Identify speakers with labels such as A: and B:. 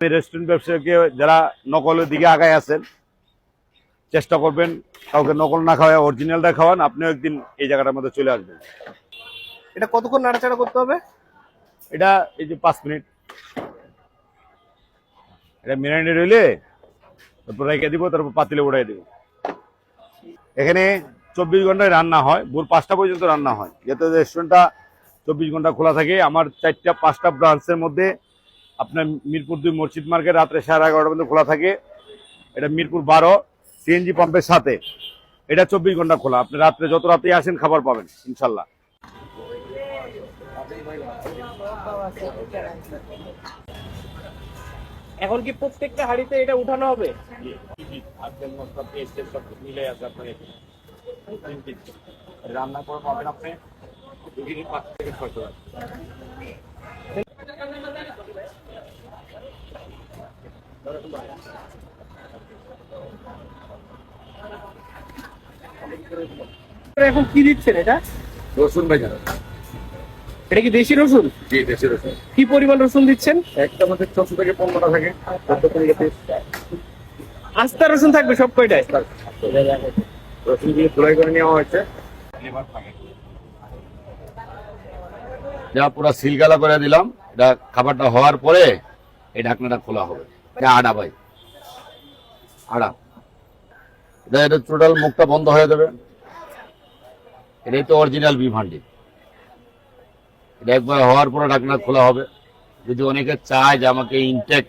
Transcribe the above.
A: Restaurant ব্যবসায়ীকে যারা নকলের দিকে আগায় আছেন, চেষ্টা করবেন কাউকে নকল না খাওয়ায় অরিজিনালটা খাওয়ান, আপনিও একদিন এই জায়গাটার মধ্যে চলে আসবেন।
B: এটা কতক্ষণ নাড়াচাড়া করতে হবে?
A: এটা এই যে 5 মিনিট এটা মিনিট হইলে তারপর রেখে দিব, তারপর পাতিলে উঠাই দিব। এখানে 24 ঘন্টায় রান্না হয়, ভোর 5টা পর্যন্ত রান্না হয়। যেহেতু রেস্টুরেন্টটা 24 ঘন্টা খোলা থাকে, আমার 4টা-5টা ব্রাঞ্চের মধ্যে আপনার মিরপুর 2 মসজিদ মার্কেট রাত্রে 11:30 পর্যন্ত খোলা থাকে। এটা মিরপুর 12 সিএনজি পাম্পের সাথে, এটা 24 ঘন্টা খোলা। আপনি রাত্রে যত রাতেই আসেন খাবার পাবেন ইনশাল্লাহ।
B: এখন কি প্রত্যেকটা হাঁড়িতে এটা উঠানো হবে?
A: রান্না করে পাবেন আপনি 5 থেকে 6 টাকা।
B: এখন কি দিচ্ছেন এটা?
C: রসুন ভাজা।
B: এটা কি দেশি রসুন?
C: জি, দেশি রসুন।
B: কি পরিমাণ রসুন দিচ্ছেন?
C: একটা মধ্যে 14 থেকে 15টা থাকে। 14 থেকে 30।
B: আস্তা রসুন থাকবে সব কয়টায়?
C: রসুন দিয়ে ধুলাই করে নেওয়া হয়েছে।
A: যা পুরো সিলগালা করে দিলাম। এটা খাবারটা হওয়ার পরে এই ঢাকনাটা খোলা হবে। এটা আড়া ভাই, আড়া। এটা টোটাল মুখটা বন্ধ হয়ে যাবে। এটাই তো অরিজিনাল বিফ হান্ডি। এটা একবার হওয়ার পরে ঢাকনা খোলা হবে। যদি অনেকে চায় যে আমাকে ইনটেক